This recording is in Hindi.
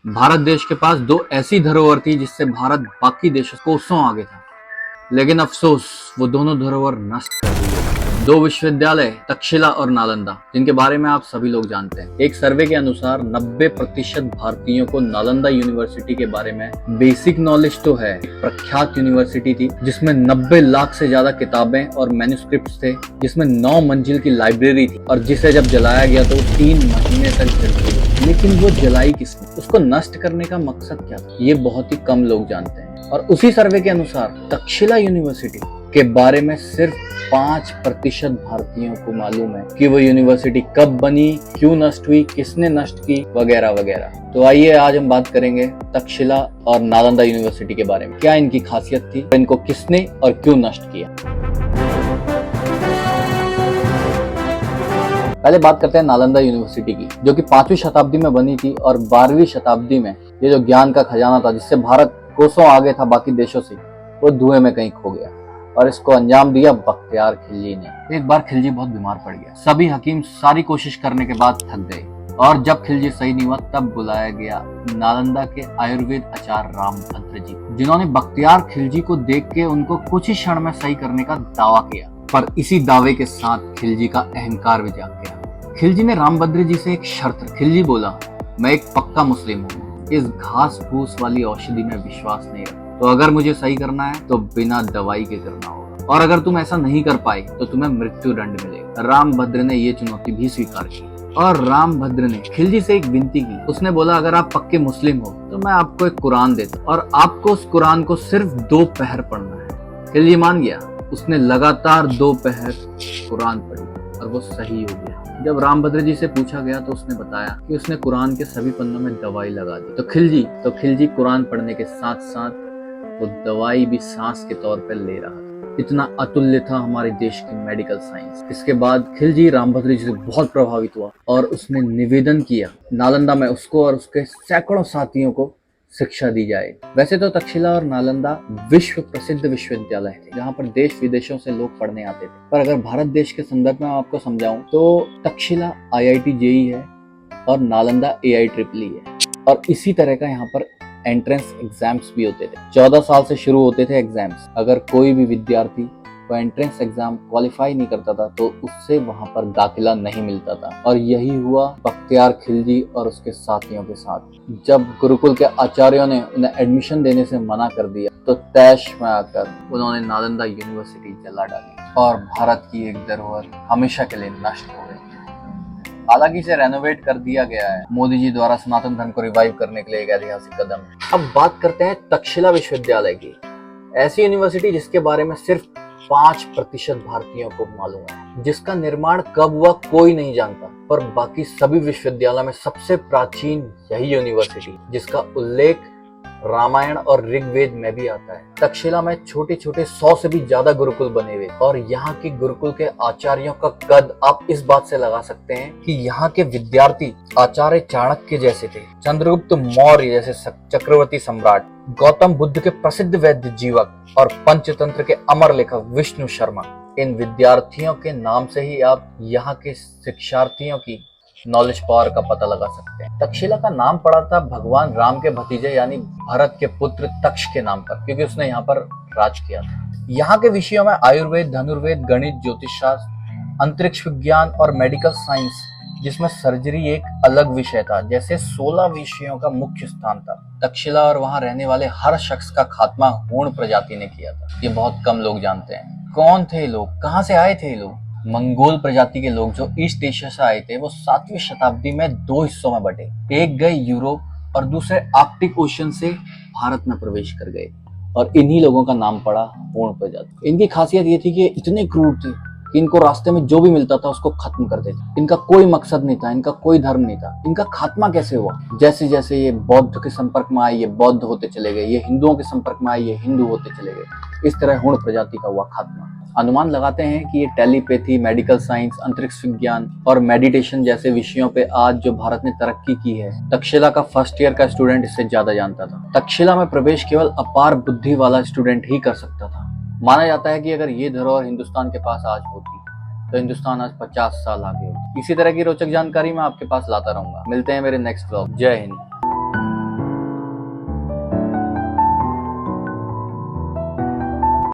भारत देश के पास दो ऐसी धरोहर थी जिससे भारत बाकी देशों कोसों आगे था, लेकिन अफसोस वो दोनों धरोहर नष्ट कर दी गई। दो विश्वविद्यालय तक्षशिला और नालंदा, जिनके बारे में आप सभी लोग जानते हैं। एक सर्वे के अनुसार 90% भारतीयों को नालंदा यूनिवर्सिटी के बारे में बेसिक नॉलेज तो है। एक प्रख्यात यूनिवर्सिटी थी जिसमें 90 लाख से ज्यादा किताबें और मैन्युस्क्रिप्ट्स थे, जिसमें 9 मंजिल की लाइब्रेरी थी और जिसे जब जलाया गया तो 3 महीने तक जलती रही। लेकिन वो जलाई किसने? उसको नष्ट करने का मकसद क्या था? ये बहुत ही कम लोग जानते हैं। और उसी सर्वे के अनुसार तक्षशिला यूनिवर्सिटी के बारे में सिर्फ 5% भारतीयों को मालूम है कि वो यूनिवर्सिटी कब बनी, क्यों नष्ट हुई, किसने नष्ट की, वगैरह वगैरह। तो आइए आज हम बात करेंगे तक्षशिला और नालंदा यूनिवर्सिटी के बारे में। क्या इनकी खासियत थी, इनको किसने और क्यों नष्ट किया। पहले बात करते हैं नालंदा यूनिवर्सिटी की, जो कि 5वीं शताब्दी में बनी थी और 12वीं शताब्दी में ये जो ज्ञान का खजाना था, जिससे भारत कोसों आगे था बाकी देशों से, वो धुएं में कहीं खो गया और इसको अंजाम दिया बख्तियार खिलजी ने। एक बार खिलजी बहुत बीमार पड़ गया। सभी हकीम सारी कोशिश करने के बाद थक गए और जब खिलजी सही नहीं हुआ तब बुलाया गया नालंदा के आयुर्वेद आचार्य रामभद्र जी, जिन्होंने बख्तियार खिलजी को देख के उनको कुछ ही क्षण में सही करने का दावा किया। पर इसी दावे के साथ खिलजी का अहंकार भी जाग गया। खिलजी ने रामभद्र जी से एक शर्त रखी। खिलजी बोला, मैं एक पक्का मुस्लिम हूँ, इस घास फूस वाली औषधि में विश्वास नहीं रखता, तो अगर मुझे सही करना है तो बिना दवाई के करना होगा, और अगर तुम ऐसा नहीं कर पाए तो तुम्हें मृत्यु दंड मिलेगा। रामभद्र ने ये चुनौती भी स्वीकार की और रामभद्र ने खिलजी से एक विनती की। उसने बोला, अगर आप पक्के मुस्लिम हो तो मैं आपको एक कुरान देता हूं और आपको उस कुरान को सिर्फ 2 पहर पढ़ना है। खिलजी मान गया। उसने लगातार 2 पहर कुरान पढ़ी और वो सही हो गया। जब रामभद्र जी से पूछा गया तो उसने बताया कि उसने कुरान के सभी पन्नों में दवाई लगा दी। तो खिलजी कुरान पढ़ने के साथ साथ वो दवाई भी सांस के तौर पर ले रहा था। इतना अतुल्य था हमारे देश की मेडिकल साइंस। इसके बाद खिलजी रामभद्र जी से बहुत प्रभावित हुआ और उसने निवेदन किया नालंदा में उसको और उसके सैकड़ों साथियों को शिक्षा दी जाए। वैसे तो तक्षशिला और नालंदा विश्व प्रसिद्ध विश्वविद्यालय थे, जहाँ पर देश विदेशों से लोग पढ़ने आते थे। पर अगर भारत देश के संदर्भ में आपको समझाऊं तो तक्षशिला IIT JEE है और नालंदा AIEEE है। और इसी तरह का यहाँ पर एंट्रेंस एग्जाम्स भी होते थे। 14 साल से शुरू होते थे एग्जाम्स। अगर कोई भी विद्यार्थी वो एंट्रेंस एग्जाम क्वालिफाई नहीं करता था तो उससे वहां पर दाखिला नहीं मिलता था। और यही हुआ बख्तियार खिलजी और उसके साथियों के साथ। जब गुरुकुल के आचार्यों ने उन्हें एडमिशन देने से मना कर दिया तो तैश में आकर उन्होंने नालंदा यूनिवर्सिटी जला डाली और भारत की एक धरोहर हमेशा के लिए नष्ट हो गई। हालांकि इसे रेनोवेट कर दिया गया है। मोदी जी द्वारा सनातन धर्म को रिवाइव करने के लिए एक ऐतिहासिक कदम है। अब बात करते हैं तक्षशिला विश्वविद्यालय की, ऐसी यूनिवर्सिटी जिसके बारे में सिर्फ 5% भारतीयों को मालूम है, जिसका निर्माण कब हुआ कोई नहीं जानता, पर बाकी सभी विश्वविद्यालय में सबसे प्राचीन यही यूनिवर्सिटी, जिसका उल्लेख रामायण और ऋग्वेद में भी आता है। तक्षशिला में छोटे छोटे 100 से भी ज्यादा गुरुकुल बने हुए और यहाँ के गुरुकुल के आचार्यों का कद आप इस बात से लगा सकते हैं कि यहाँ के विद्यार्थी आचार्य चाणक्य जैसे थे, चंद्रगुप्त मौर्य जैसे चक्रवर्ती सम्राट, गौतम बुद्ध के प्रसिद्ध वैद्य जीवक और पंचतंत्र के अमर लेखक विष्णु शर्मा। इन विद्यार्थियों के नाम से ही आप यहाँ के शिक्षार्थियों की नॉलेज पावर का पता लगा सकते हैं। तक्षशिला का नाम पड़ा था भगवान राम के भतीजे यानी भरत के पुत्र तक्ष के नाम पर, क्योंकि उसने यहाँ पर राज किया था। यहाँ के विषयों में आयुर्वेद, धनुर्वेद, गणित, ज्योतिष शास्त्र, अंतरिक्ष विज्ञान और मेडिकल साइंस, जिसमें सर्जरी एक अलग विषय था, जैसे 16 विषयों का मुख्य स्थान था। तक्षशिला और वहां रहने वाले हर शख्स का खात्मा हूण प्रजाति ने किया था। ये बहुत कम लोग जानते हैं। कौन थे लोग, कहाँ से आए थे ये लोग? मंगोल प्रजाति के लोग जो ईस्ट एशिया से आए थे, वो 7वीं शताब्दी में 2 हिस्सों में बटे। एक गए यूरोप और दूसरे आर्कटिक ओशन से भारत में प्रवेश कर गए और इन्हीं लोगों का नाम पड़ा हूण प्रजाति। इनकी खासियत ये थी कि इतने क्रूर थे कि इनको रास्ते में जो भी मिलता था उसको खत्म कर देते। इनका कोई मकसद नहीं था, इनका कोई धर्म नहीं था। इनका खात्मा कैसे हुआ? जैसे जैसे ये बौद्ध के संपर्क में आए ये बौद्ध होते चले गए, ये हिंदुओं के संपर्क में आए ये हिंदू होते चले गए। इस तरह हूण प्रजाति का हुआ खात्मा। अनुमान लगाते हैं कि ये टेलीपैथी, मेडिकल साइंस, अंतरिक्ष विज्ञान और मेडिटेशन जैसे विषयों पे आज जो भारत ने तरक्की की है, तक्षशिला का फर्स्ट ईयर का स्टूडेंट इससे ज्यादा जानता था। तक्षशिला में प्रवेश केवल अपार बुद्धि वाला स्टूडेंट ही कर सकता था। माना जाता है कि अगर ये धरोहर हिंदुस्तान के पास आज होती तो हिंदुस्तान आज 50 साल आगे होता। इसी तरह की रोचक जानकारी मैं आपके पास लाता रहूंगा। मिलते हैं मेरे नेक्स्ट व्लॉग। जय हिंद।